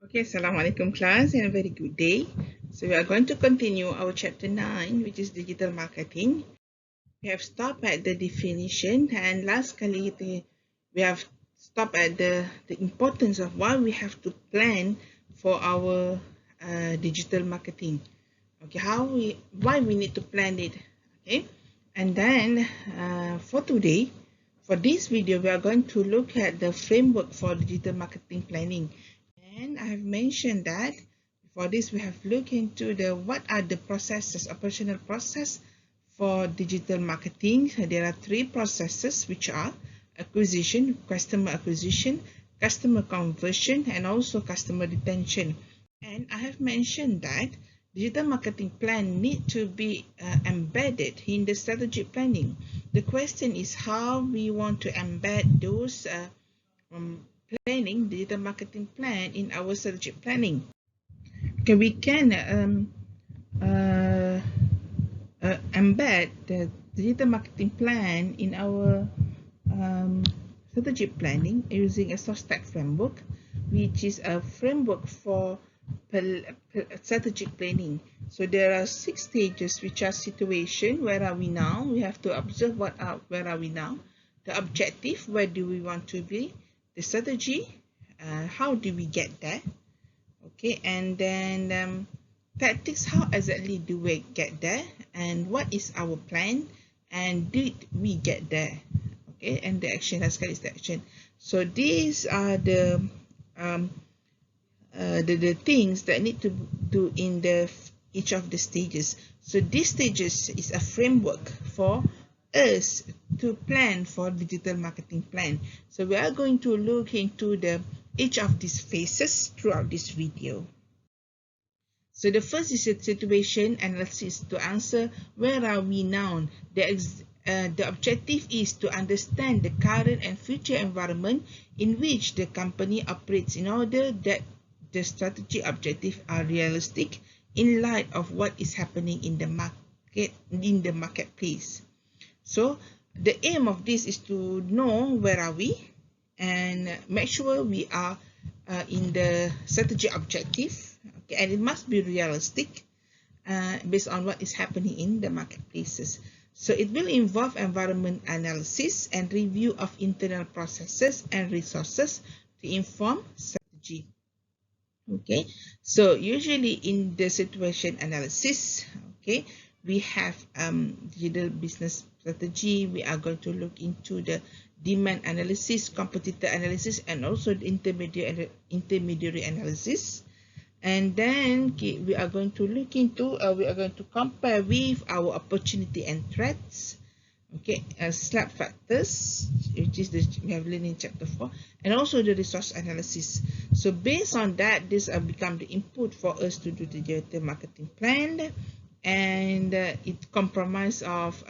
Okay, Assalamualaikum class and a very good day. So we are going to continue our chapter 9, which is digital marketing. We have stopped at the definition, and last kali we have stopped at the importance of why we have to plan for our digital marketing. Okay, why we need to plan it. Okay, and then for today, for this video, we are going to look at the framework for digital marketing planning. And I have mentioned that for this we have looked into the what are the processes, operational process for digital marketing. There are three processes which are acquisition, customer conversion, and also customer retention. And I have mentioned that digital marketing plan need to be embedded in the strategic planning. The question is how we want to embed those digital marketing plan in our strategic planning. Okay, we can embed the digital marketing plan in our strategic planning using a SOSTAC framework, which is a framework for strategic planning. So there are 6 stages, which are situation, where are we now? We have to observe where are we now. The objective, where do we want to be? The strategy, how do we get there? Okay, and then tactics, how exactly do we get there, and what is our plan, and did we get there? Okay, and the action, last is the action. So these are the things that need to do in each of the stages. So these stages is a framework for us to plan for digital marketing plan. So we are going to look into each of these phases throughout this video. So the first is a situation analysis to answer where are we now. The objective is to understand the current and future environment in which the company operates in order that the strategy objectives are realistic in light of what is happening in the marketplace. So the aim of this is to know where are we and make sure we are in the strategy objective. Okay, and it must be realistic based on what is happening in the marketplaces. So it will involve environment analysis and review of internal processes and resources to inform strategy. Okay, so usually in the situation analysis, okay, we have digital business strategy. We are going to look into the demand analysis, competitor analysis, and also the intermediary analysis. And then we are going to look into we are going to compare with our opportunity and threats. Okay, SLAP factors, which is we have learned in chapter 4, and also the resource analysis. So based on that, this become the input for us to do the digital marketing plan, and it comprises of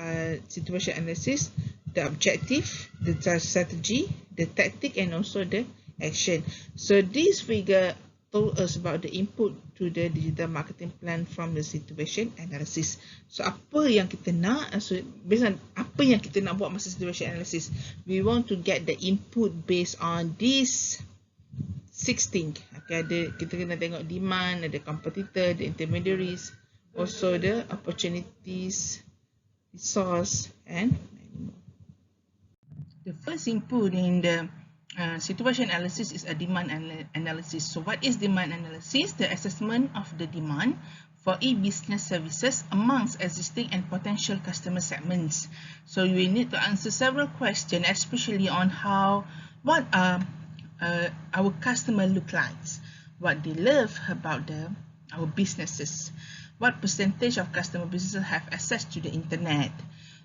situation analysis, the objective, the strategy, the tactic, and also the action. So this figure told us about the input to the digital marketing plan from the situation analysis. So apa yang kita nak, so based on apa yang kita nak buat masa situation analysis, we want to get the input based on these 6 things. Okay, kita kena tengok demand, ada competitor, the intermediaries, also the opportunities, resource, and many more. The first input in the situation analysis is a demand analysis. So what is demand analysis? The assessment of the demand for e-business services amongst existing and potential customer segments. So we need to answer several questions, especially on what our customer look like, what they love about our businesses, what percentage of customer businesses have access to the internet,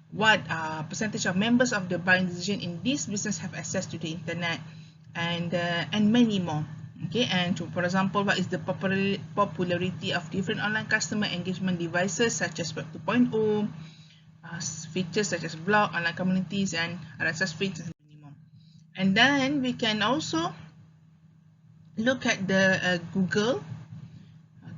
what percentage of members of the buying decision in this business have access to the internet, and many more. Okay, and for example, what is the popularity of different online customer engagement devices such as Web 2.0, features such as blog, online communities, and RSS feeds, and many more. And then we can also look at the Google.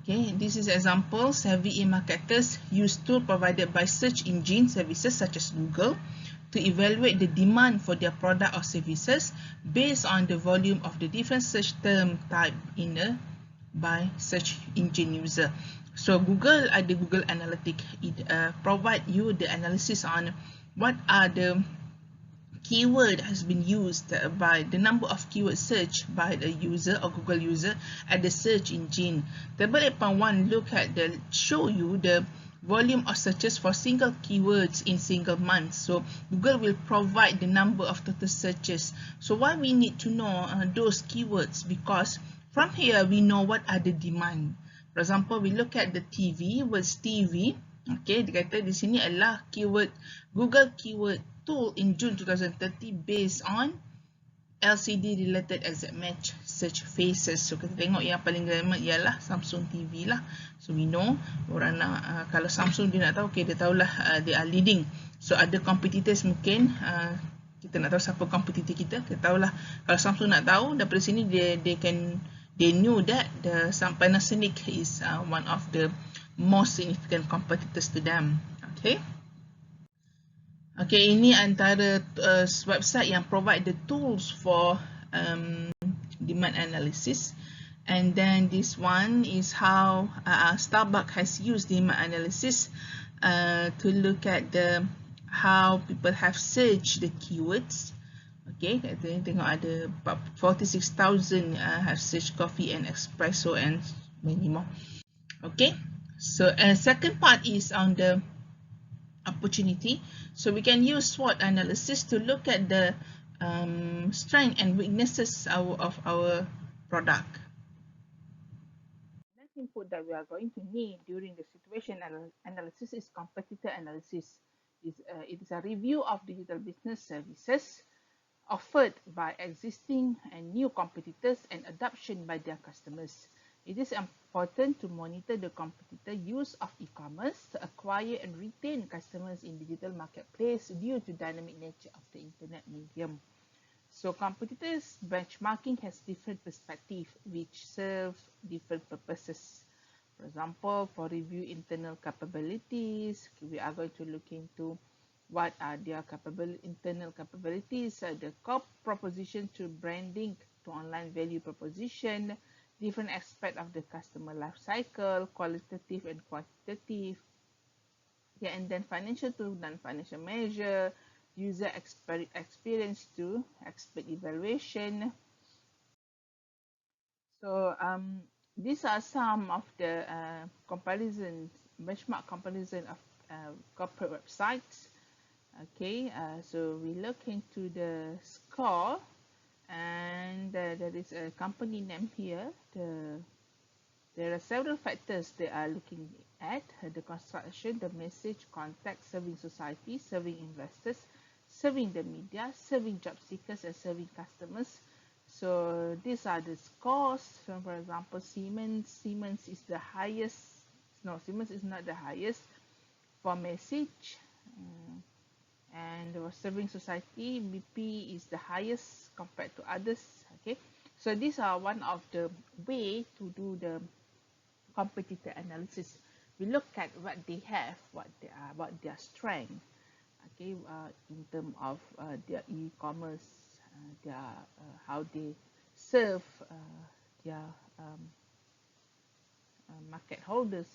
Okay, this is example. Savvy e-marketers use tools provided by search engine services such as Google to evaluate the demand for their product or services based on the volume of the different search term type in the by search engine user. So Google ada Google Analytics, it provide you the analysis on what are the keyword has been used by the number of keyword search by the user or Google user at the search engine. Table 8.1 look at the show you the volume of searches for single keywords in single month. So Google will provide the number of total searches. So why we need to know those keywords? Because from here we know what are the demand. For example, we look at the TV, words TV. Okay, dia kata di sini adalah keyword Google keyword tool in June 2030 based on LCD related exact match search phases. So kita tengok yang paling relevant ialah Samsung TV lah. So we know orang nak kalau Samsung dia nak tahu, okay, dia tahulah they are leading. So ada competitors mungkin kita nak tahu siapa competitor kita tahulah. Kalau Samsung nak tahu daripada sini they knew that the Panasonic is one of the most significant competitors to them. Okay. Okay, ini antara website yang provide the tools for demand analysis. And then this one is how Starbucks has used demand analysis to look at the how people have searched the keywords. Okay, tengok ada 46,000 have searched coffee and espresso and many more. Okay, so second part is on the opportunity. So we can use SWOT analysis to look at the strength and weaknesses of our product. Next input that we are going to need during the situation analysis is competitor analysis. It is a review of digital business services offered by existing and new competitors and adoption by their customers. It is important to monitor the competitor use of e-commerce to acquire and retain customers in digital marketplace due to dynamic nature of the internet medium. So competitors benchmarking has different perspective which serve different purposes. For example, for review internal capabilities, we are going to look into what are their internal capabilities, the core proposition to branding to online value proposition, different aspect of the customer life cycle, qualitative and quantitative, yeah, and then financial to non-financial measure, user experience to expert evaluation. So these are some of the benchmark comparison of corporate websites. Okay, so we look into the score, and there is a company name here. There are several factors they are looking at: the construction, the message, context, serving society, serving investors, serving the media, serving job seekers, and serving customers. So these are the scores. So for example, Siemens is the highest. No, Siemens is not the highest for message. And the serving society, BP is the highest compared to others. Okay, so these are one of the way to do the competitor analysis. We look at what they have, what their strength. Okay, in terms of their e-commerce, their how they serve their market holders.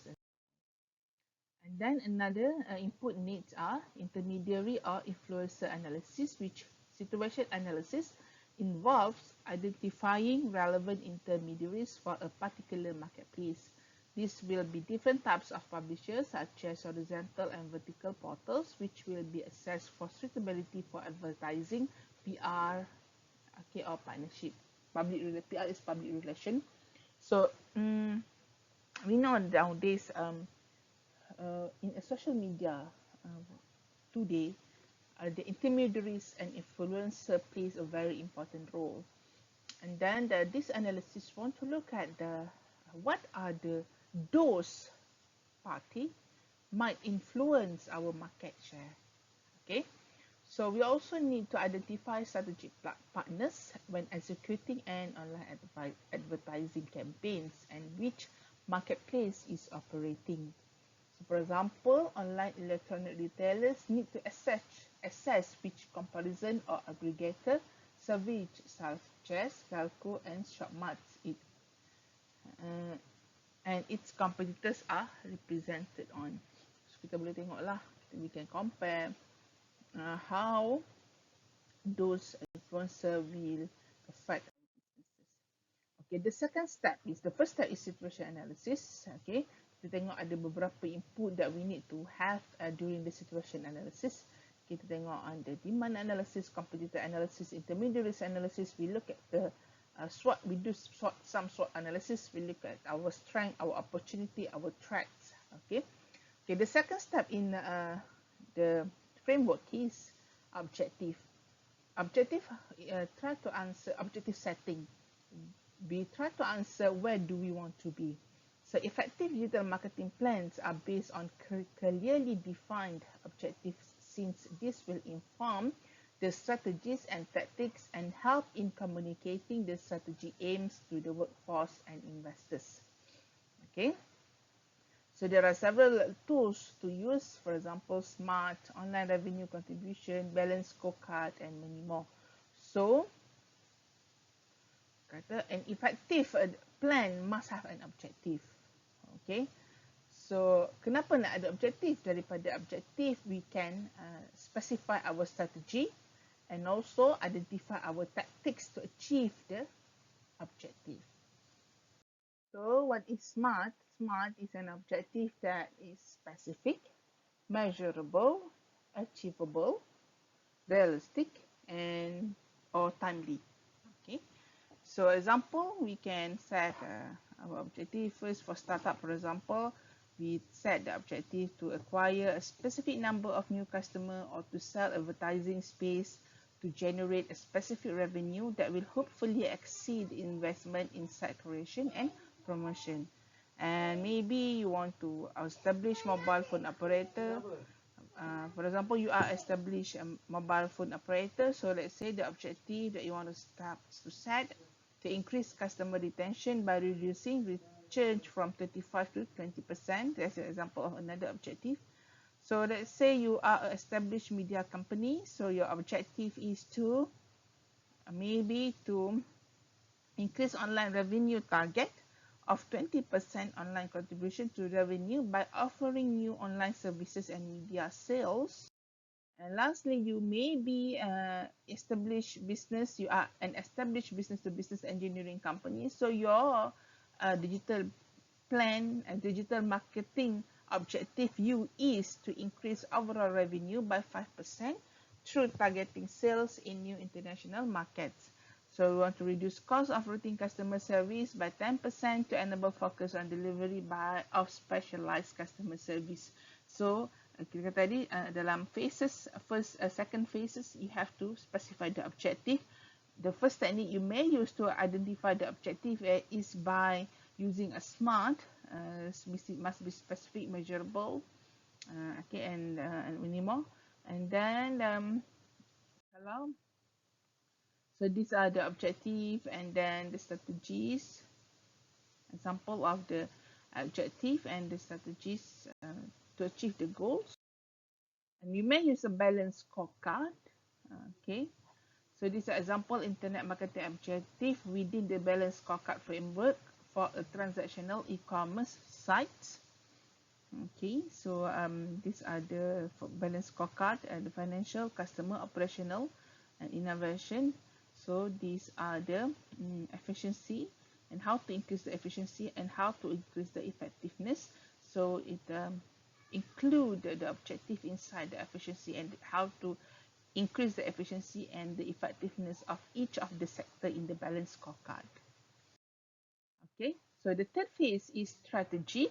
And then another input needs are intermediary or influencer analysis, which situation analysis involves identifying relevant intermediaries for a particular marketplace. This will be different types of publishers such as horizontal and vertical portals, which will be assessed for suitability for advertising, PR, okay, or partnership. PR is public relation. So we know nowadays in a social media today, the intermediaries and influencer plays a very important role. And then this analysis want to look at what are those party might influence our market share. Okay, so we also need to identify strategic partners when executing an online advertising campaigns and which marketplace is operating. So for example, online electronic retailers need to assess which comparison or aggregator service such as Galco and Shopmart and its competitors are represented on. So kita boleh tengok lah, we can compare how those influencer will affect our businesses. Okay, the second step is, the first step is situation analysis. Okay, kita tengok ada beberapa input that we need to have during the situation analysis. Kita tengok the demand analysis, competitor analysis, intermediaries analysis. We look at the SWOT. We do some SWOT analysis. We look at our strength, our opportunity, our threats. Okay. Okay. The second step in the framework is objective. Objective. Try to answer objective setting. We try to answer where do we want to be. So effective digital marketing plans are based on clearly defined objectives, since this will inform the strategies and tactics and help in communicating the strategy aims to the workforce and investors. Okay. So there are several tools to use, for example, SMART, online revenue contribution, balanced scorecard, and many more. So an effective plan must have an objective. Okay. So kenapa nak ada objektif? Daripada objektif we can specify our strategy and also identify our tactics to achieve the objective. So what is SMART? SMART is an objective that is specific, measurable, achievable, realistic, and or timely. Okay. So example, we can set our objective first for startup. For example, we set the objective to acquire a specific number of new customers or to sell advertising space to generate a specific revenue that will hopefully exceed investment in site creation and promotion. And maybe you want to establish mobile phone operator. For example, you are established a mobile phone operator. So let's say the objective that you want to set to increase customer retention by reducing change from 35 to 20%. That's an example of another objective. So let's say you are an established media company. So your objective is to maybe to increase online revenue target of 20% online contribution to revenue by offering new online services and media sales. And lastly, you may be established business. You are an established business-to-business engineering company. So your digital plan and digital marketing objective is to increase overall revenue by 5% through targeting sales in new international markets. So we want to reduce cost of routine customer service by 10% to enable focus on delivery of specialized customer service. So kita tadi dalam phases, second phases, you have to specify the objective. The first technique you may use to identify the objective is by using a SMART. Must be specific, measurable, okay, and many more. And then so these are the objective and then the strategies. Example of the objective and the strategies to achieve the goals. And you may use a balanced scorecard. Okay. So this is an example internet marketing objective within the balanced scorecard framework for a transactional e-commerce site. Okay, so these are the balanced scorecard and the financial, customer, operational, and innovation. So these are the efficiency and how to increase the efficiency and how to increase the effectiveness. So it include the objective inside the efficiency and how to increase the efficiency and the effectiveness of each of the sector in the balanced scorecard. Okay, so the third phase is strategy,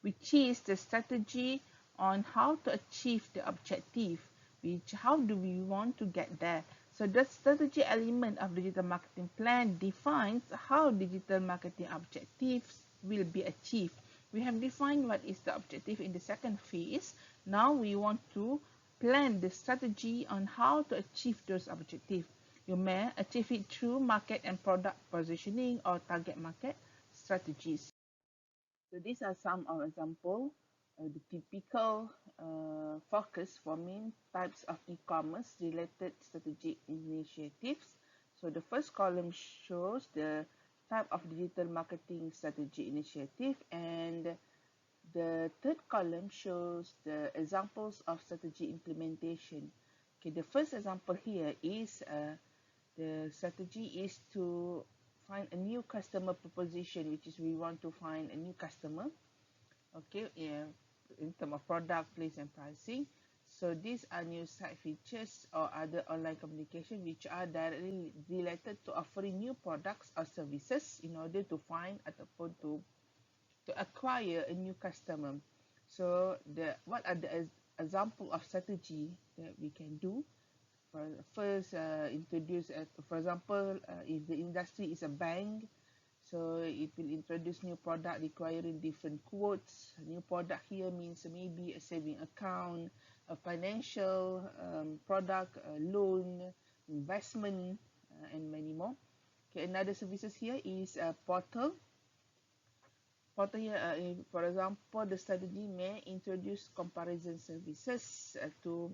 which is the strategy on how to achieve the objective, which how do we want to get there. So the strategy element of digital marketing plan defines how digital marketing objectives will be achieved. We have defined what is the objective in the second phase. Now we want to plan the strategy on how to achieve those objectives. You may achieve it through market and product positioning or target market strategies. So these are some of examples. The typical focus for main types of e-commerce related strategic initiatives. So the first column shows the type of digital marketing strategy initiative, and the third column shows the examples of strategy implementation. Okay, the first example here is the strategy is to find a new customer proposition, which is we want to find a new customer. Okay, yeah, in terms of product, place, and pricing. So these are new site features or other online communication which are directly related to offering new products or services in order to find ataupun to acquire a new customer. So what are the example of strategy that we can do? First, introduce, for example, if the industry is a bank, so it will introduce new product requiring different quotes. A new product here means maybe a saving account, a financial product, a loan, investment, and many more. Okay, another services here is a portal. Portal here, for example, the strategy may introduce comparison services to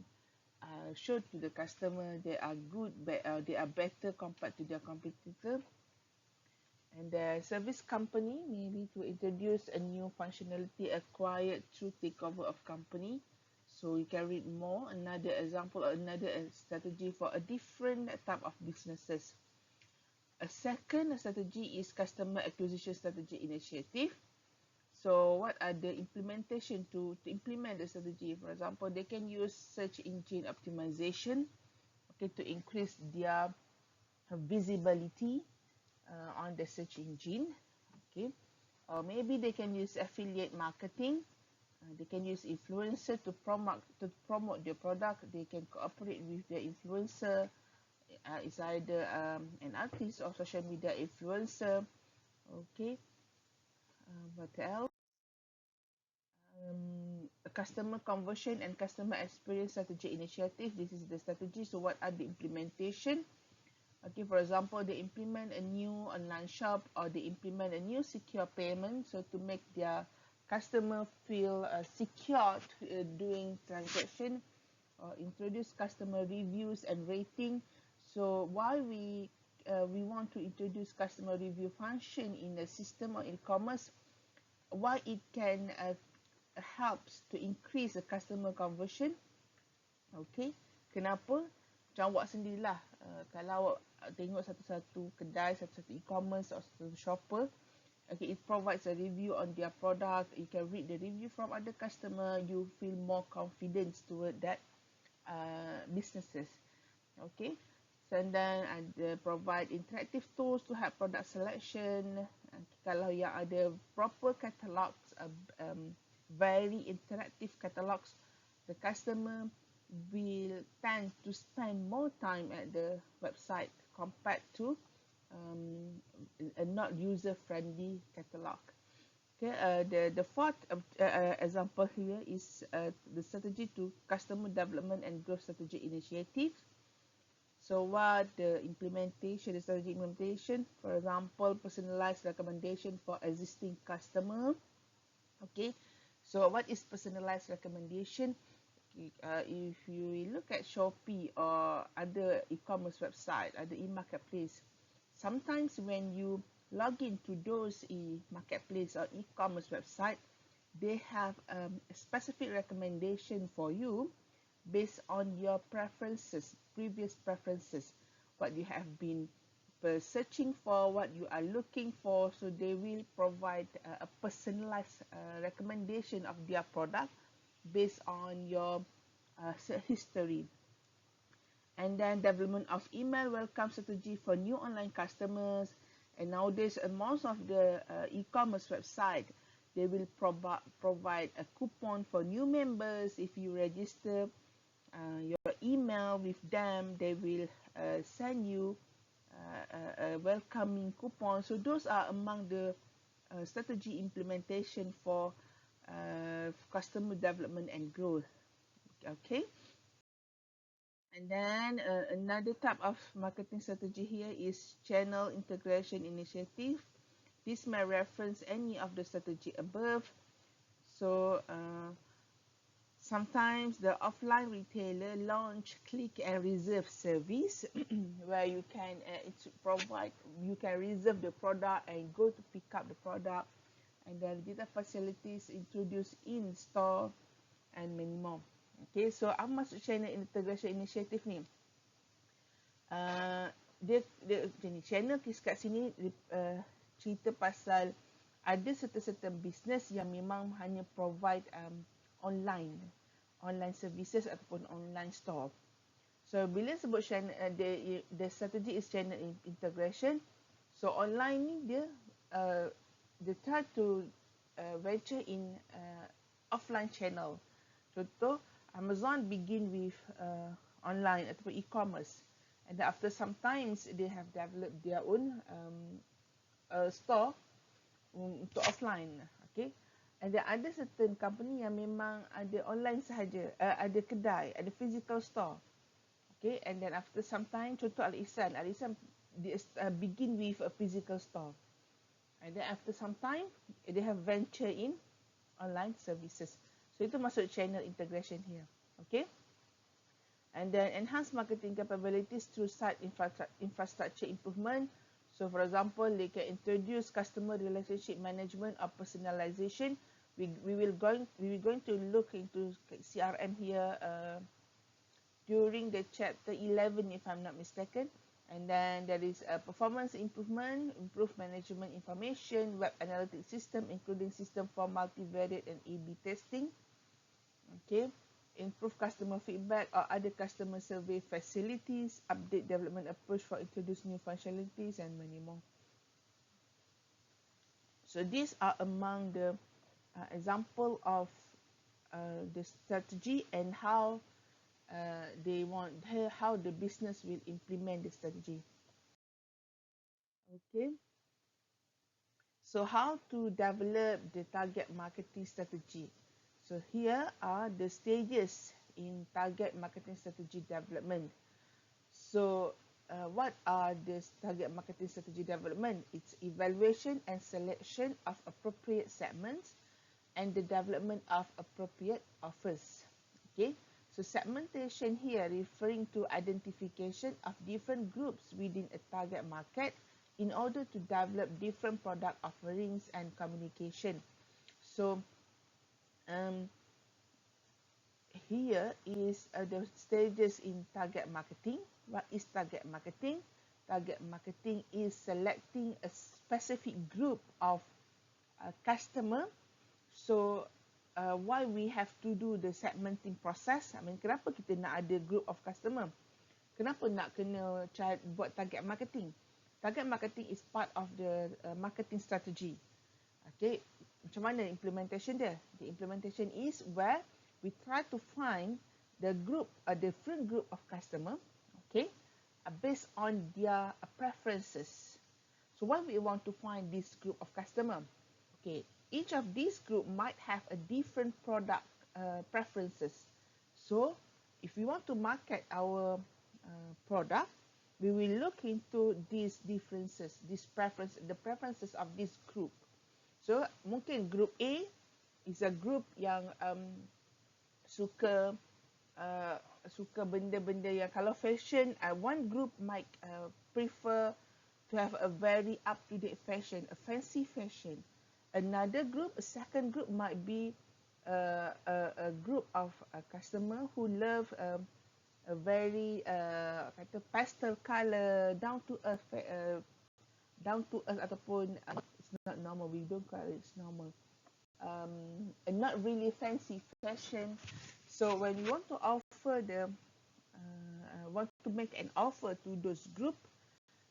show to the customer they are good, they are better compared to their competitor. And the service company maybe to introduce a new functionality acquired through takeover of company. So you can read more. Another example or another strategy for a different type of businesses. A second strategy is customer acquisition strategy initiative. So what are the implementation to implement the strategy? For example, they can use search engine optimization, okay, to increase their visibility on the search engine, okay. Or maybe they can use affiliate marketing. They can use influencer to promote their product. They can cooperate with their influencer. It's either an artist or social media influencer. Okay. What else? A customer conversion and customer experience strategy initiative. This is the strategy. So what are the implementation? Okay, for example, they implement a new online shop or they implement a new secure payment. So to make their customer feel secure doing transaction, or introduce customer reviews and rating. So why we want to introduce customer review function in the system or e-commerce? Why it can helps to increase the customer conversion. Okay, kenapa? Macam awak sendirilah, kalau awak tengok satu-satu kedai, satu-satu e-commerce atau satu shopper, okay, it provides a review on their product. You can read the review from other customer. You feel more confidence toward that businesses. Okay, so and then provide interactive tools to help product selection. Kalau yang ada proper catalogs, very interactive catalogs, the customer will tend to spend more time at the website compared to a not user-friendly catalog. Okay, the fourth example here is the strategy to customer development and growth strategy initiative. So what the implementation, the strategy implementation, for example, personalized recommendation for existing customer. Okay, so what is personalized recommendation? If you look at Shopee or other e-commerce website, other e-marketplace, sometimes when you log into those e-marketplace or e-commerce website, they have a specific recommendation for you based on your preferences, previous preferences, what you have been searching for, what you are looking for. So they will provide a personalized recommendation of their product based on your history. And then development of email welcome strategy for new online customers. And nowadays, most of the e-commerce website, they will provide a coupon for new members. If you register your email with them, they will send you a welcoming coupon. So those are among the strategy implementation for customer development and growth. Okay. And then another type of marketing strategy here is channel integration initiative. This may reference any of the strategy above. So Sometimes the offline retailer launch click and reserve service where you can you can reserve the product and go to pick up the product, and then data facilities introduced in store and many more. Okay, so apa maksud channel integration initiative ni? Dia macam ni, channel kat sini cerita pasal ada certain business yang memang hanya provide online services ataupun online store. So bila sebut channel, the strategy is channel integration. So online ni dia try to venture in offline channel. Contoh, Amazon begin with online ataupun e-commerce, and then after some times they have developed their own store untuk offline. Okay, and then ada certain company yang memang ada online sahaja, ada kedai, ada physical store. Okay, and then after some time, contoh Al-Ihsan begin with a physical store, and then after some time they have venture in online services. So itu masuk channel integration here. Okay, and then enhance marketing capabilities through site infrastructure improvement. So for example, they can introduce customer relationship management or personalization. We will going to look into CRM here during the chapter 11 if I'm not mistaken. And then there is a performance improvement, improved management information, web analytics system including system for multivariate and A/B testing. Okay, improve customer feedback or other customer survey facilities, update development approach for introduce new functionalities, and many more. So these are among the example of the strategy and how how the business will implement the strategy. Okay, so how to develop the target marketing strategy? So here are the stages in target marketing strategy development. So what are the target marketing strategy development? It's evaluation and selection of appropriate segments and the development of appropriate offers. Okay, so segmentation here referring to identification of different groups within a target market in order to develop different product offerings and communication. So here is the stages in target marketing. What is target marketing? Target marketing is selecting a specific group of customer. So why we have to do the segmenting process? I mean, kenapa kita nak ada group of customer? Kenapa nak kena buat target marketing? Target marketing is part of the marketing strategy. Okay, macam mana implementation dia? The implementation is where we try to find the group, a different group of customer, okay, based on their preferences. So why we want to find this group of customer? Okay, each of these group might have a different product preferences. So if we want to market our product, we will look into these differences, the preferences of this group. So mungkin group A is a group yang suka benda-benda yang kalau fashion, one group might prefer to have a very up-to-date fashion, a fancy fashion. Another group, a second group might be a group of customer who love a very kata pastel color, down to earth ataupun it's not normal, we don't call it normal, and not really fancy fashion. So when you want to offer want to make an offer to those group,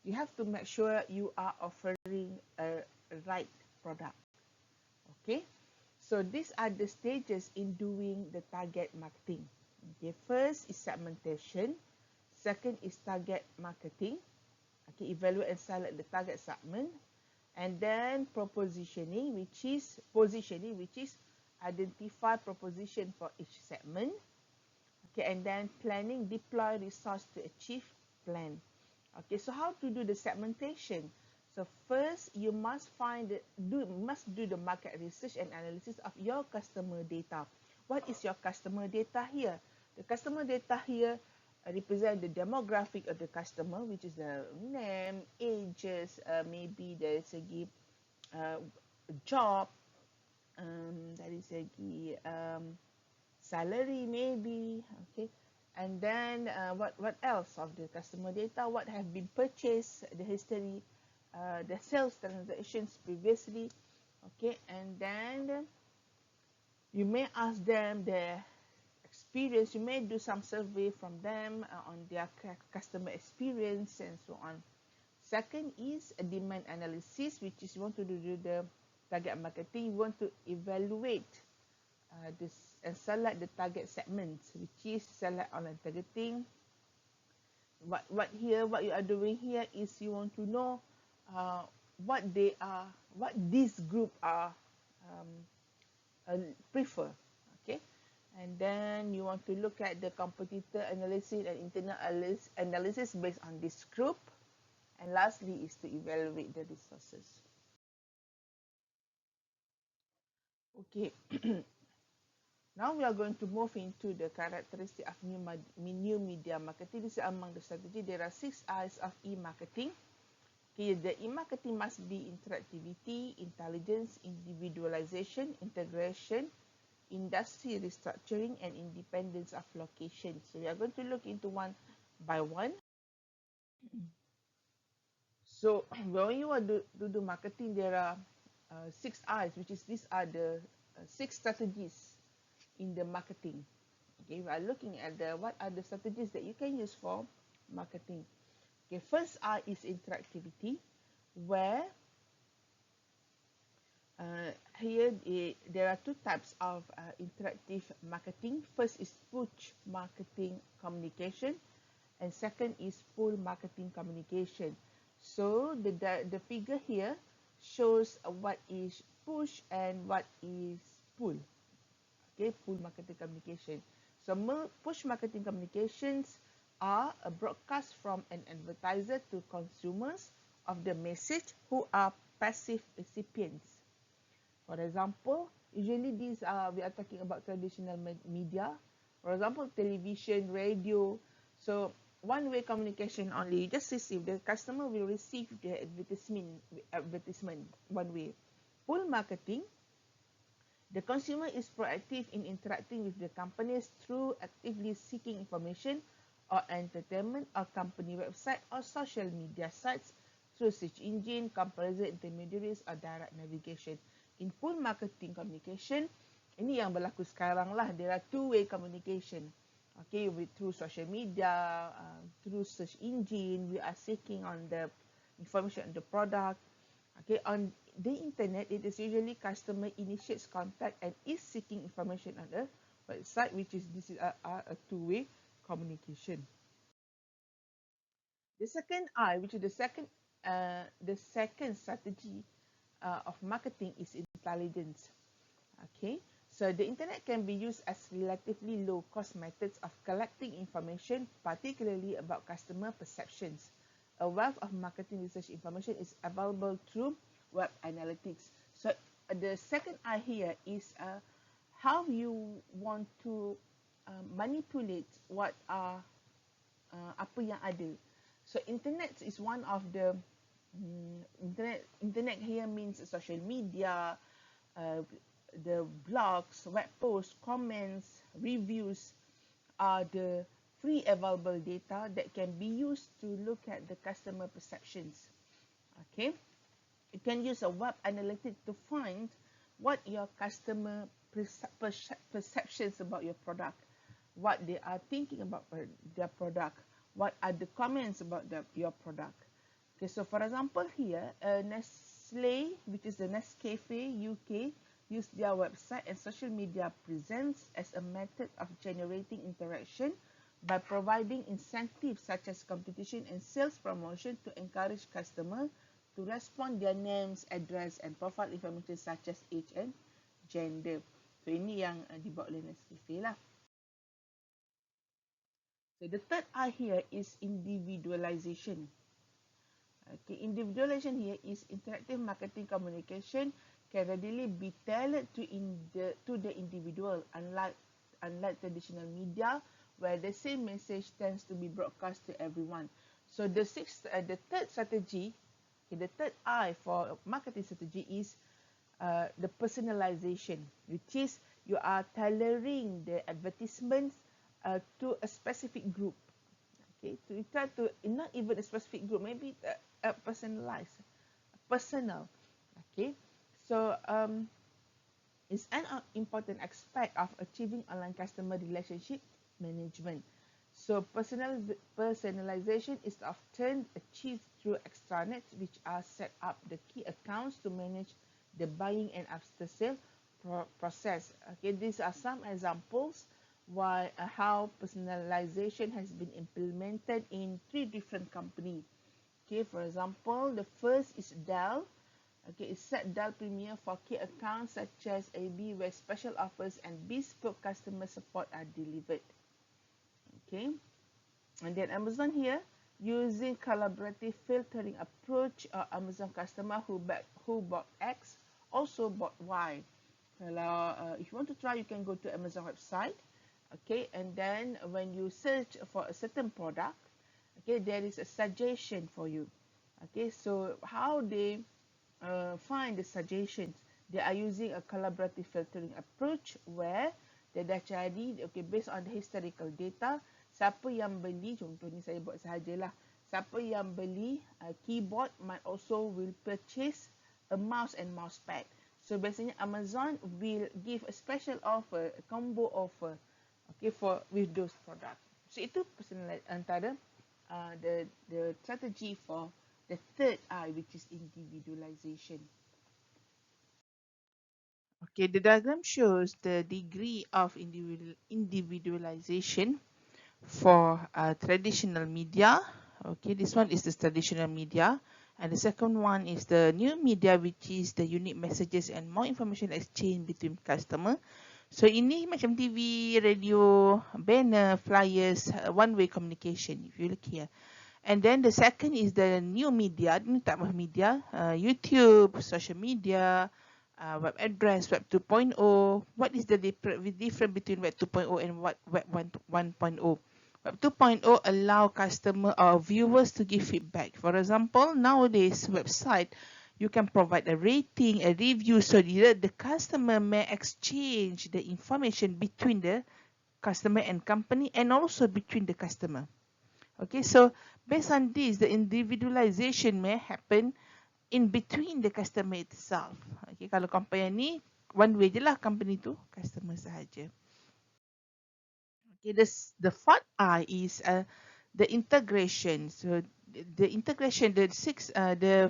you have to make sure you are offering a right product. Okay, so these are the stages in doing the target marketing. Okay, first is segmentation, second is target marketing. Okay, evaluate and select the target segment, and then positioning, which is identify proposition for each segment. Okay, and then planning, deploy resource to achieve plan. Okay, so how to do the segmentation? So first, you must do the market research and analysis of your customer data. what is your customer data here? The customer data here represent the demographic of the customer, which is the name, ages, maybe dari segi job, dari segi salary maybe, okay. And then what else of the customer data? What have been purchased, the history, the sales transactions previously, okay. And then you may ask them their experience. You may do some survey from them on their customer experience and so on. Second is a demand analysis, which is you want to do the target marketing. You want to evaluate this and select the target segments, which is select online targeting. What you are doing here is you want to know what they are, what this group are prefer, okay. And then you want to look at the competitor analysis and internal analysis based on this group. And lastly is to evaluate the resources. Okay. Now we are going to move into the characteristic of new media marketing. This is among the strategy. There are 6 I's of e-marketing. Okay, the e-marketing must be interactivity, intelligence, individualization, integration, industry restructuring, and independence of location. So we are going to look into one by one. So when you want to do marketing, there are 6 I's, which is these are the 6 strategies in the marketing. Okay, we are looking at what are the strategies that you can use for marketing. Okay, first I is interactivity, where here there are 2 types of interactive marketing. First is push marketing communication, and second is pull marketing communication. So the figure here shows what is push and what is pull. Okay, pull marketing communication. So push marketing communications are a broadcast from an advertiser to consumers of the message who are passive recipients. For example, usually these are, we are talking about traditional media. For example, television, radio. So one-way communication only. You just receive, the customer will receive the advertisement one way. Pull marketing, the consumer is proactive in interacting with the companies through actively seeking information or entertainment or company website or social media sites through search engine, comparison intermediaries or direct navigation. In pull marketing communication, ini yang berlaku sekarang lah. There are 2-way communication. Okay, through social media, through search engine, we are seeking on the information on the product. Okay, on the internet, it is usually customer initiates contact and is seeking information on the website, which is this is a 2-way communication. The second I, which is the second strategy of marketing, is intelligence. Okay, so the internet can be used as relatively low-cost methods of collecting information, particularly about customer perceptions. A wealth of marketing research information is available through web analytics. So the second I here is how you want to manipulate what are apa yang ada. So internet is one of the internet here means social media, the blogs, web posts, comments, reviews are the free available data that can be used to look at the customer perceptions. Okay, you can use a web analytics to find what your customer perceptions about your product, what they are thinking about their product, what are the comments about your product. Okay, so for example here, Nestle, which is the Nescafe UK, use their website and social media presence as a method of generating interaction by providing incentives such as competition and sales promotion to encourage customers to respond their names, address, and profile information such as age and gender. So ini yang dibuat oleh Nescafe lah. So the third I here is individualization. Okay, individualization here is interactive marketing communication can readily be tailored to the individual, unlike traditional media where the same message tends to be broadcast to everyone. So the third strategy, okay, the third I for marketing strategy is the personalization, which is you are tailoring the advertisements to a specific group. Okay, so you try to not even a specific group, maybe personalized, personal. Okay, so it's an important aspect of achieving online customer relationship management. So personalization is often achieved through extranets, which are set up the key accounts to manage the buying and after sale process. Okay, these are some examples why how personalization has been implemented in 3 different companies. Okay, for example, the first is Dell. Okay, it set Dell Premier for key accounts such as AB, where special offers and bespoke customer support are delivered. Okay, and then Amazon here, using collaborative filtering approach, Amazon customer who bought X also bought Y. Kalau if you want to try, you can go to Amazon website. Okay, and then when you search for a certain product, okay, there is a suggestion for you. Okay, so how they find the suggestions, they are using a collaborative filtering approach where dia dah cari, okay, based on the historical data, siapa yang beli, contoh ni saya buat sahajalah, siapa yang beli keyboard might also will purchase a mouse and mouse pad. So biasanya Amazon will give a special offer, a combo offer, okay, for with those products. So itu antara the strategy for the third I, which is individualization. Okay, the diagram shows the degree of individualization for traditional media. Okay, this one is the traditional media, and the second one is the new media, which is the unique messages and more information exchange between customer. So ini macam TV, radio, banner, flyers, one-way communication. If you look here. And then the second is the new media, new type of media, YouTube, social media, web address, Web 2.0. What is the difference between Web 2.0 and Web 1.0? Web 2.0 allow customer or viewers to give feedback. For example, nowadays website, you can provide a rating, a review, so the customer may exchange the information between the customer and company, and also between the customer. Okay, so based on this, the individualization may happen in between the customer itself. Okay, kalau compare ni, one way je lah company tu, customer sahaja. Okay, the fourth I is the integration. So the integration, the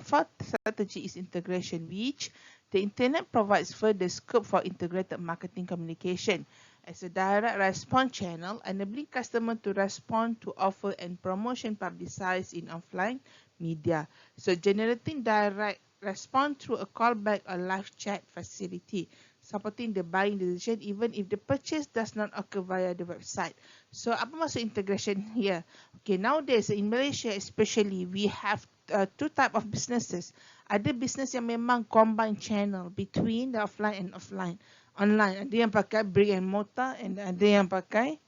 fourth strategy is integration, which the internet provides further scope for integrated marketing communication as a direct response channel, enabling customer to respond to offer and promotion publicized in offline media. So generating direct response through a callback or live chat facility, supporting the buying decision even if the purchase does not occur via the website. So apa maksud integration here? Okay, nowadays in Malaysia especially, we have two type of businesses. Ada business yang memang combine channel between the offline and online. Ada yang pakai brick and mortar, and ada yang pakai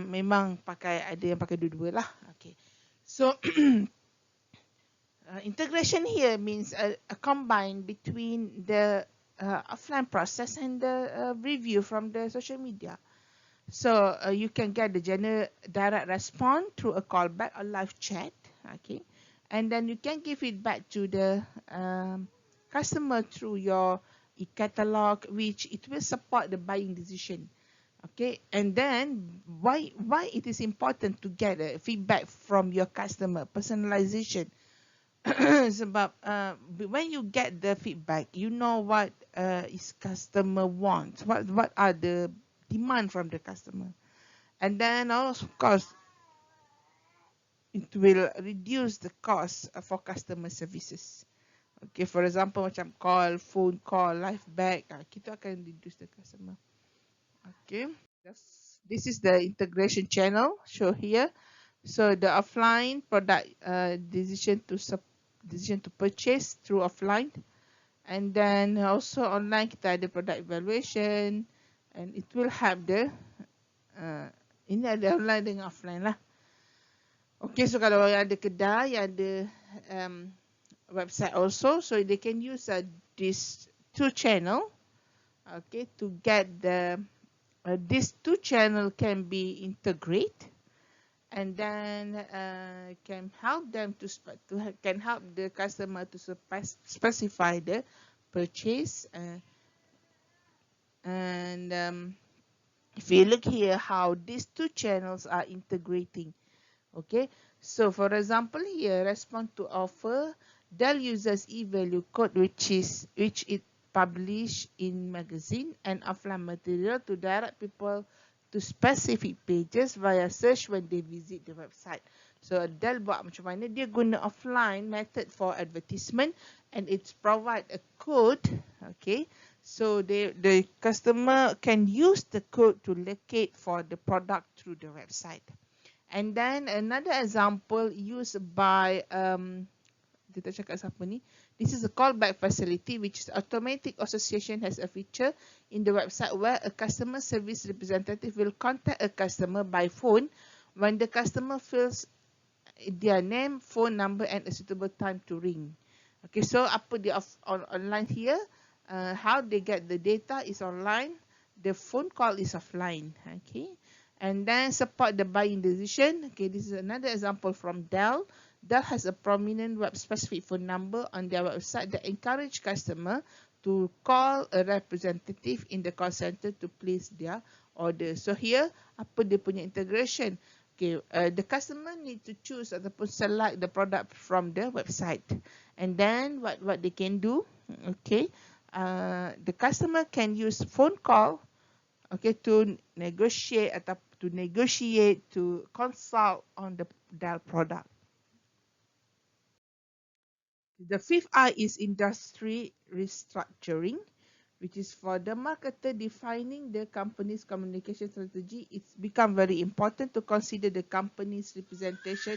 memang pakai, ada yang pakai dua-dua lah. Okay, so integration here means a combine between the offline process and the review from the social media. So you can get the general direct response through a callback or live chat. Okay, and then you can give feedback to the customer through your e-catalog, which it will support the buying decision. Okay, and then why it is important to get a feedback from your customer? Personalization. Sebab when you get the feedback, you know what is customer wants, what are the demand from the customer, and then of course it will reduce the cost for customer services. Okay, for example macam call, phone call, live back, kita akan reduce the customer. Okay, this is the integration channel show here. So the offline product decision to purchase through offline, And then also online kita ada product evaluation, and it will help the ini ada online dengan offline lah. Okay, so kalau ada kedai, ada website also, so they can use this two channel, okay, to get the these two channel can be integrate, and then can help them to can help the customer to specify the purchase, and if you look here how these two channels are integrating. Okay, so for example here, respond to offer, Dell uses e-value code which it published in magazine and offline material to direct people to specific pages via search when they visit the website. So Dell buat macam mana, dia guna offline method for advertisement, and it's provide a code, okay, so the customer can use the code to locate for the product through the website. And then another example used by dia tak cakap siapa ni. This is a callback facility, which is automatic association has a feature in the website where a customer service representative will contact a customer by phone when the customer fills their name, phone number, and a suitable time to ring. Okay, so apa dia online here? How they get the data is online. The phone call is offline. Okay, and then support the buying decision. Okay, this is another example from Dell. Dell has a prominent web-specific phone number on their website that encourage customer to call a representative in the call center to place their order. So here, apa dia punya integration? Okay, the customer need to choose ataupun select the product from the website, and then what they can do? Okay, the customer can use phone call, okay, to negotiate to consult on the Dell product. The fifth I is industry restructuring, which is for the marketer defining the company's communication strategy. It's become very important to consider the company's representation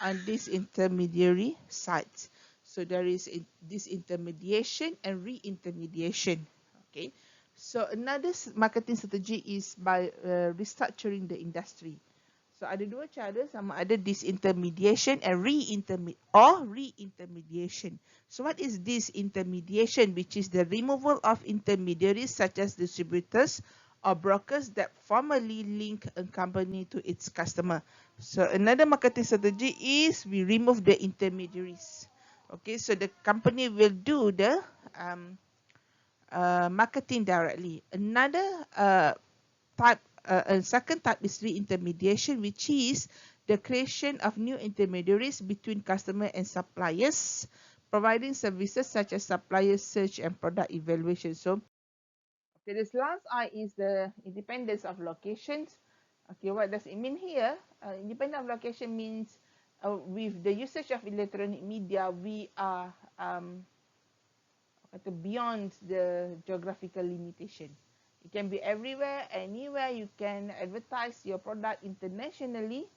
on these intermediary sites. So there is disintermediation and re-intermediation. Okay, so another marketing strategy is by restructuring the industry. So ada dua cara, sama ada disintermediation and re-intermediation. So what is disintermediation? Which is the removal of intermediaries such as distributors or brokers that formerly link a company to its customer. So another marketing strategy is we remove the intermediaries. Okay, so the company will do the marketing directly. Another type, second type is re-intermediation, which is the creation of new intermediaries between customer and suppliers, providing services such as supplier search and product evaluation. So, okay, this last I is the independence of locations. Okay, what does it mean here? Independent of location means with the usage of electronic media, we are beyond the geographical limitation. It can be everywhere, anywhere. You can advertise your product internationally,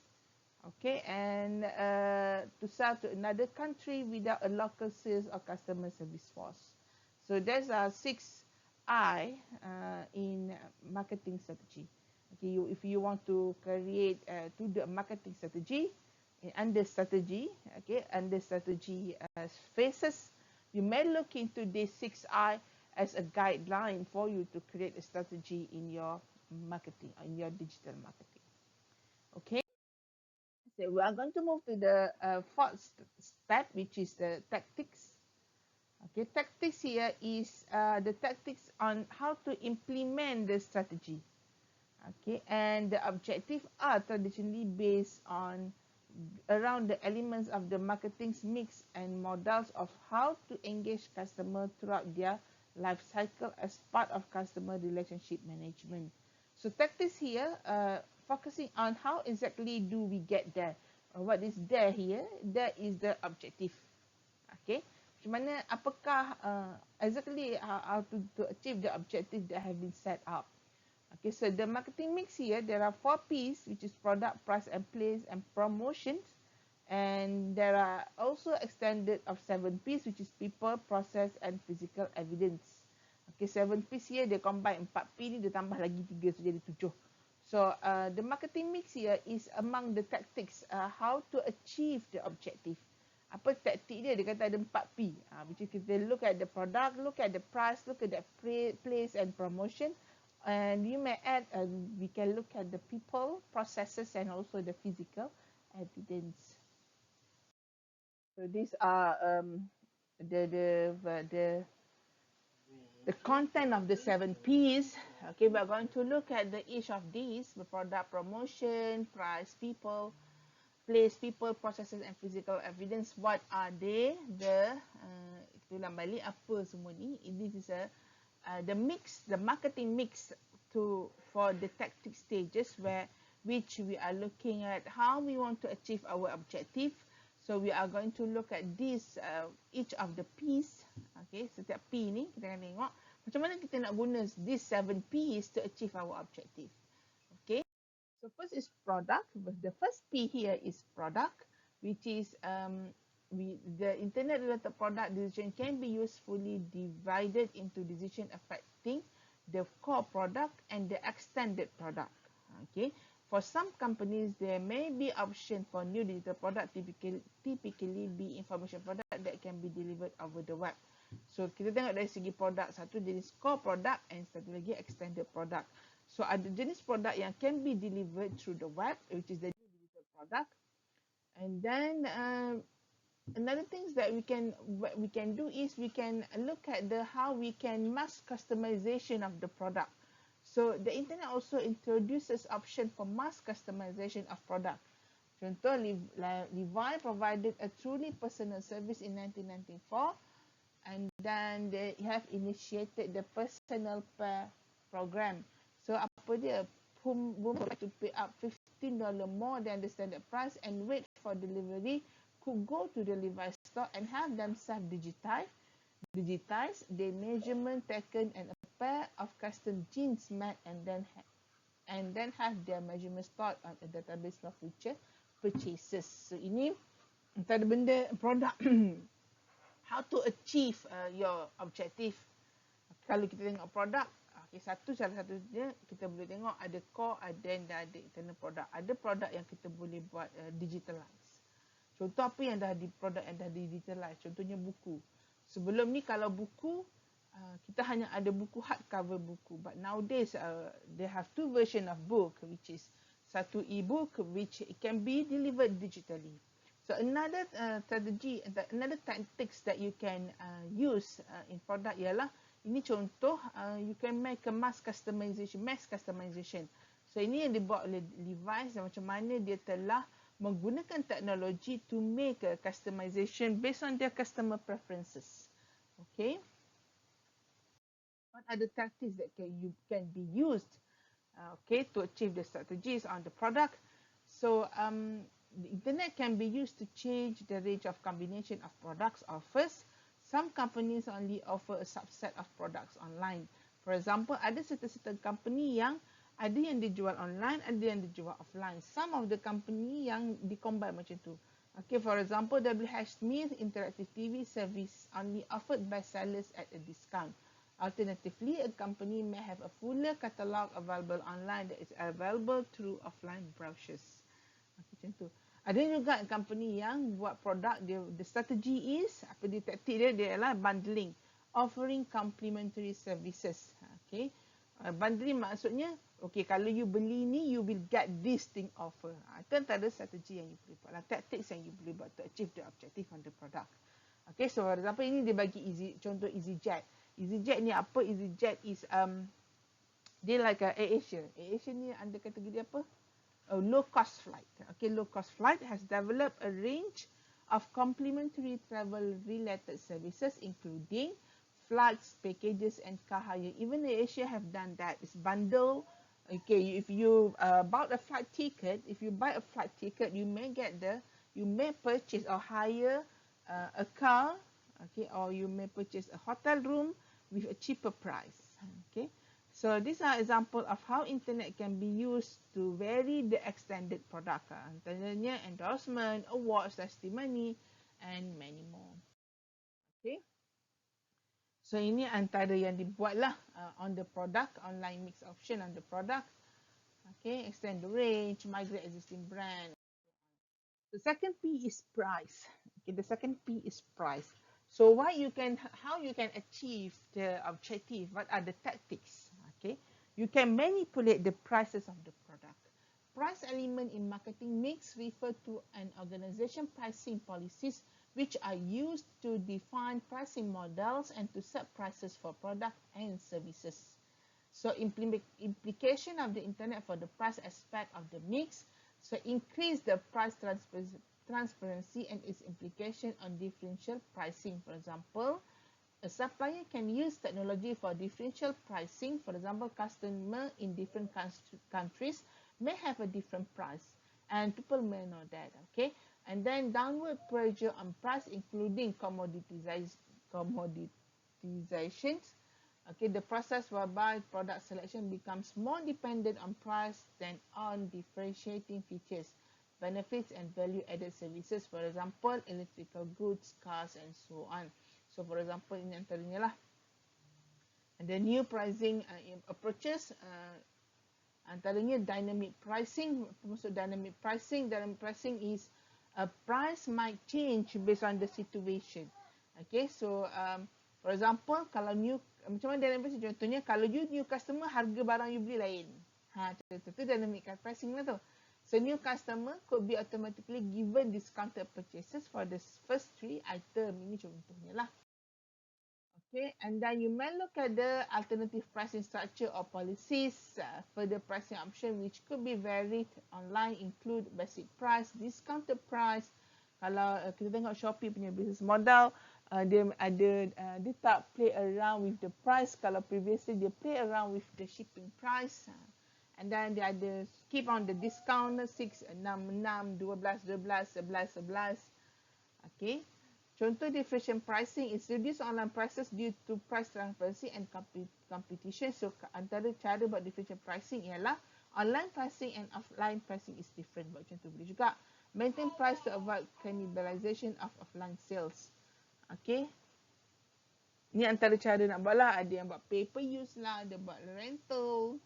okay, and to sell to another country without a local sales or customer service force. So there's a 6I in marketing strategy. Okay, if you want to create to the marketing strategy, under strategy, okay, under strategy phases, you may look into this 6I as a guideline for you to create a strategy in your marketing, in your digital marketing. Okay, so we are going to move to the fourth step, which is the tactics. Okay, tactics here is the tactics on how to implement the strategy. Okay, and the objectives are traditionally based on around the elements of the marketing's mix and models of how to engage customer throughout their life cycle as part of customer relationship management. So tactics here, focusing on how exactly do we get there. What is there here? There is the objective. Okay, macam mana, apakah exactly how to achieve the objective that have been set up. Okay, so the marketing mix here, there are 4 P's, which is product, price and place, and promotions, And there are also extended of 7Ps, which is people, process and physical evidence. Okay, 7Ps here dia combine 4P ni dia tambah lagi 3, so jadi 7. So the marketing mix here is among the tactics how to achieve the objective. Apa taktik dia? Dia kata ada 4P, which is kita look at the product, look at the price, look at the place and promotion, and you may add we can look at the people, processes and also the physical evidence. So these are the content of the 7Ps. Okay, we're going to look at the each of these: the product, promotion, price, people, place, people, processes and physical evidence. What are they? Kita ulang balik apa semua ni. This is the mix, the marketing mix for the tactic stages which we are looking at how we want to achieve our objective. So we are going to look at this each of the P's. Okay, setiap P ni kita akan tengok macam mana kita nak guna these 7 P's to achieve our objective. Okay, so first is product. The first P here is product, which is the internet related product decision can be usefully divided into decision affecting the core product and the extended product. Okay, for some companies there may be option for new digital product, typically be information product that can be delivered over the web. So kita tengok dari segi produk, satu jenis core product and satu lagi extended product. So ada jenis produk yang can be delivered through the web, which is the new digital product. And then another things that we can do is we can look at how we can mass customization of the product. So the internet also introduces option for mass customization of product. Contoh, Levi provided a truly personal service in 1994, and then they have initiated the personal pair program. So apa dia? Whom to pay up $15 more than the standard price and wait for delivery could go to the Levi store and have themselves digitize the measurement taken and a pair of custom jeans made and then have their measurement stored on a database for future purchases. So ini antara benda produk how to achieve your objective. Kalau kita tengok produk, okay, salah satunya kita boleh tengok ada core, ada internal product. Ada produk yang kita boleh buat digitalize. Contoh apa yang produk yang dah digitalize? Contohnya buku. Sebelum ni kalau buku, kita hanya ada buku hardcover buku. But nowadays, they have two version of book, which is satu e-book, which can be delivered digitally. So another strategy, another tactics that you can use in product ialah, ini contoh, you can make a mass customization. So ini yang dibuat oleh Levi's dan macam mana dia telah menggunakan teknologi to make a customization based on their customer preferences. Okay. What are the tactics that can be used okay, to achieve the strategies on the product? So the internet can be used to change the range of combination of products offers. Some companies only offer a subset of products online. For example, ada certain company yang ada yang dijual online, ada yang dijual offline. Some of the company yang di-combine macam tu. Okay, for example, WH Smith Interactive TV service only offered by sellers at a discount. Alternatively, a company may have a fuller catalog available online that is available through offline brochures. Okay, macam tu. Ada juga company yang buat produk, the strategy is, apa dia taktik dia adalah bundling, offering complementary services. Okay, bundling maksudnya, okay, kalau you beli ni, you will get this thing offer. Itu antara strategi yang you boleh buat, tactics yang you boleh buat to achieve the objective on the product. Okay, so for example, ini dia bagi contoh EasyJet. EasyJet ni apa? EasyJet is dia like a AirAsia. AirAsia ni under kategori apa? Low cost flight. Okay, low cost flight has developed a range of complementary travel related services including flights, packages and car hire. Even AirAsia have done that. It's bundle. Okay, if you bought a flight ticket, if you buy a flight ticket, you may purchase or hire a car, okay, or you may purchase a hotel room with a cheaper price. Okay, So these are example of how internet can be used to vary the extended product. Antaranya endorsement, awards, testimony, and many more. Okay. So ini antara yang dibuatlah on the product, online mix option on the product. Okay, extend the range, migrate existing brand. The second P is price. Okay, the second P is price. So how you can achieve the objective? What are the tactics? Okay, you can manipulate the prices of the product. Price element in marketing mix refer to an organization pricing policies which are used to define pricing models and to set prices for product and services. So implication of the internet for the price aspect of the mix. So increase the price transparency and its implication on differential pricing. For example, a supplier can use technology for differential pricing. For example, customer in different countries may have a different price, and people may know that. Okay, and then downward pressure on price, including commoditizations. Okay, the process whereby product selection becomes more dependent on price than on differentiating features, benefits, and value-added services. For example, electrical goods, cars, and so on. So, for example, ini antaranya lah. And the new pricing approaches, antaranya dynamic pricing. Maksud dynamic pricing is a price might change based on the situation. Okay, so for example, kalau macam mana dynamic pricing? Contohnya, kalau you new customer, harga barang you beli lain. Itu dynamic pricing lah tu. So new customer could be automatically given discounted purchases for the first 3 item. Ini contohnya lah. Okay, and then you may look at the alternative pricing structure or policies. Further pricing option which could be varied online include basic price, discounted price. Kalau kita tengok Shopee punya business model, dia tak play around with the price. Kalau previously dia play around with the shipping price. And then dia ada keep on the discount 6, 6, 12, 11, 11. Okay. Contoh differential pricing is reduce online prices due to price transparency and competition. So antara cara buat differential pricing ialah online pricing and offline pricing is different. Buat contoh boleh juga. Maintain price to avoid cannibalization of offline sales. Okay. Ni antara cara nak buat lah. Ada yang buat pay per use lah. Ada buat rental.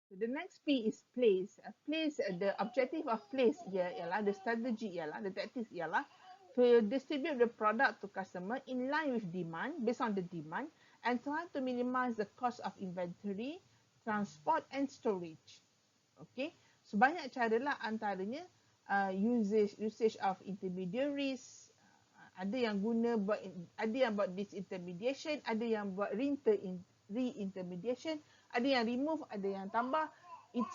So the next P is place. Place, the objective of place ialah, the strategy ialah, the tactics ialah to distribute the product to customer in line with demand, based on the demand, and try to minimize the cost of inventory, transport, and storage. Okay, so banyak cara lah, antaranya usage of intermediaries. Ada yang buat disintermediation, ada yang buat reintermediation, ada yang remove, ada yang tambah. It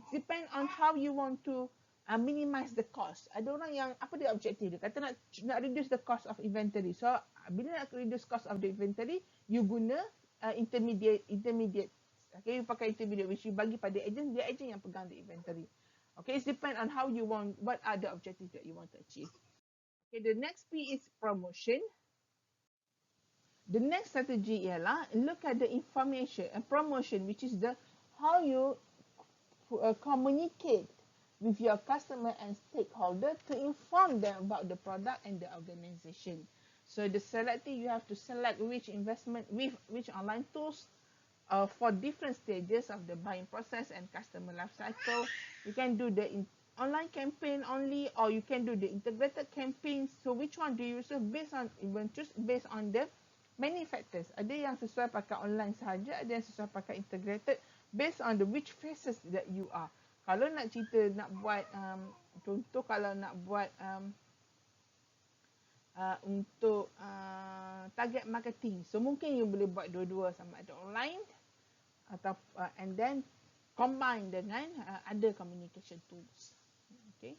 depend on how you want to minimize the cost. Ada orang yang apa dia objektif dia kata nak reduce the cost of inventory. So bila nak reduce cost of the inventory, you guna intermediate. Okay, you pakai intermediate which you bagi pada agent, dia agent yang pegang the inventory. Okay, it depend on how you want, what are the objectives that you want to achieve. Okay, the next P is promotion. The next strategy ialah look at the information and promotion, which is the how you communicate with your customer and stakeholder to inform them about the product and the organization. So the selecting, you have to select which investment with which online tools for different stages of the buying process and customer life cycle. You can do the online campaign only, or you can do the integrated campaigns. So which one do you use? Based on the many factors. Ada yang sesuai pakai online sahaja, ada yang sesuai pakai integrated based on the which phases that you are. Kalau nak cerita nak buat contoh, kalau nak buat untuk target marketing, so mungkin you boleh buat dua-dua, sama ada online atau and then combine dengan other communication tools. Okay.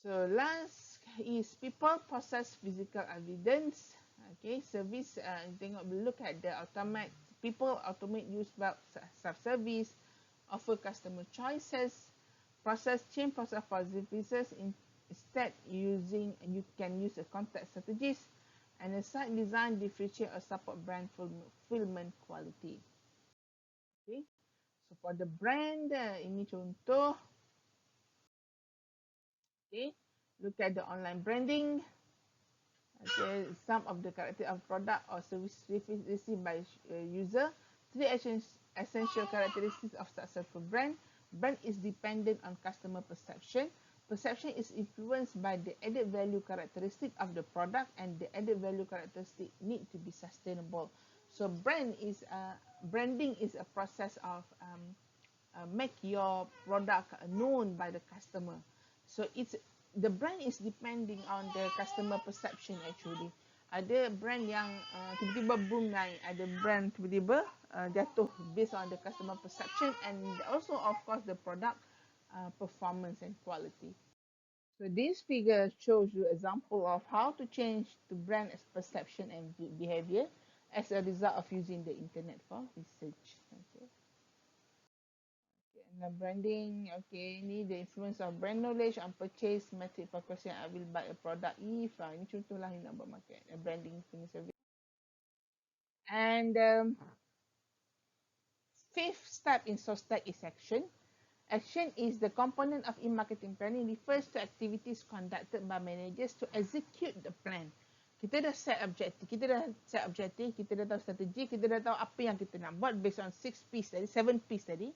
So last is people, process, physical evidence. Okay, service. Tengok, look at the people automate use about self-service, offer customer choices, process change process for services. Instead, you can use a contact strategies, and a site design differentiate or support brand fulfillment quality. Okay, so for the brand, ini contoh. Okay, look at the online branding. Okay, some of the character of product or service received by user. Three essential characteristics of successful brand. Brand is dependent on customer perception. Perception is influenced by the added value characteristic of the product, and the added value characteristic need to be sustainable. So branding is a process of make your product known by the customer. So the brand is depending on the customer perception actually. Ada brand yang tiba-tiba boom naik, ada brand tiba-tiba jatuh based on the customer perception, and also of course the product performance and quality. So this figure shows you example of how to change the brand perception and behavior as a result of using the internet for research. Okay. And the branding, okay, ni the influence of brand knowledge on purchase method for question I will buy a product if ini contohlah ni nak buat market branding punya service. And fifth step in SOSTEC is action. Action is the component of e-marketing planning, refers to activities conducted by managers to execute the plan. Kita dah set objektif, kita dah tahu strategi, kita dah tahu apa yang kita nak buat based on 7 P's tadi.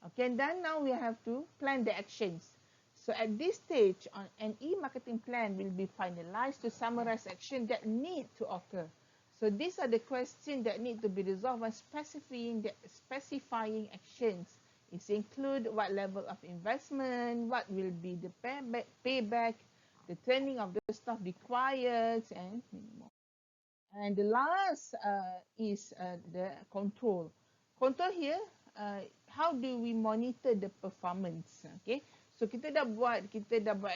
Okay, and then now we have to plan the actions. So at this stage, an e-marketing plan will be finalized to summarize action that need to occur. So these are the questions that need to be resolved when specifying actions. It include what level of investment, what will be the payback, the training of the staff required, and many more. And the last is the control. Control here, how do we monitor the performance? Okay, so kita dah buat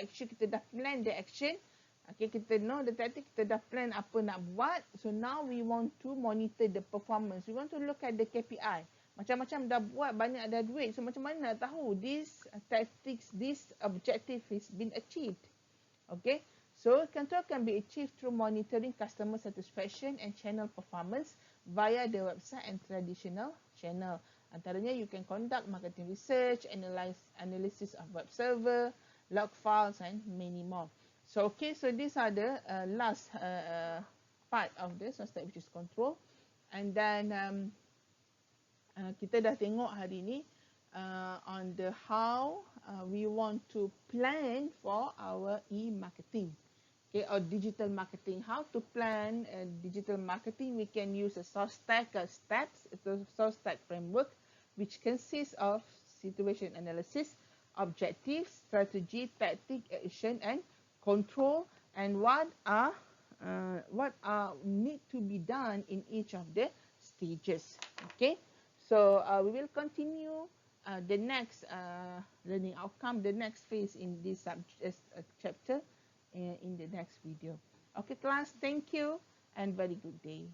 action, kita dah plan the action. Okay, kita know the tactic, kita dah plan apa nak buat. So now we want to monitor the performance. We want to look at the KPI. Macam-macam dah buat, banyak dah duit. So macam mana nak tahu this tactics, this objective has been achieved? Okay, so control can be achieved through monitoring customer satisfaction and channel performance via the website and traditional channel. Antaranya, you can conduct marketing research, analysis of web server, log files, and many more. So okay, so these are the last part of this, which is control. And then kita dah tengok hari ni on the how we want to plan for our e-marketing, okay, or digital marketing. How to plan digital marketing? We can use a SOSTEC steps, it's a SOSTEC framework, which consists of situation analysis, objective, strategy, tactic, action, and control, and what are need to be done in each of the stages. Okay, so we will continue the next learning outcome, the next phase in this chapter in the next video. Okay, class, thank you and very good day.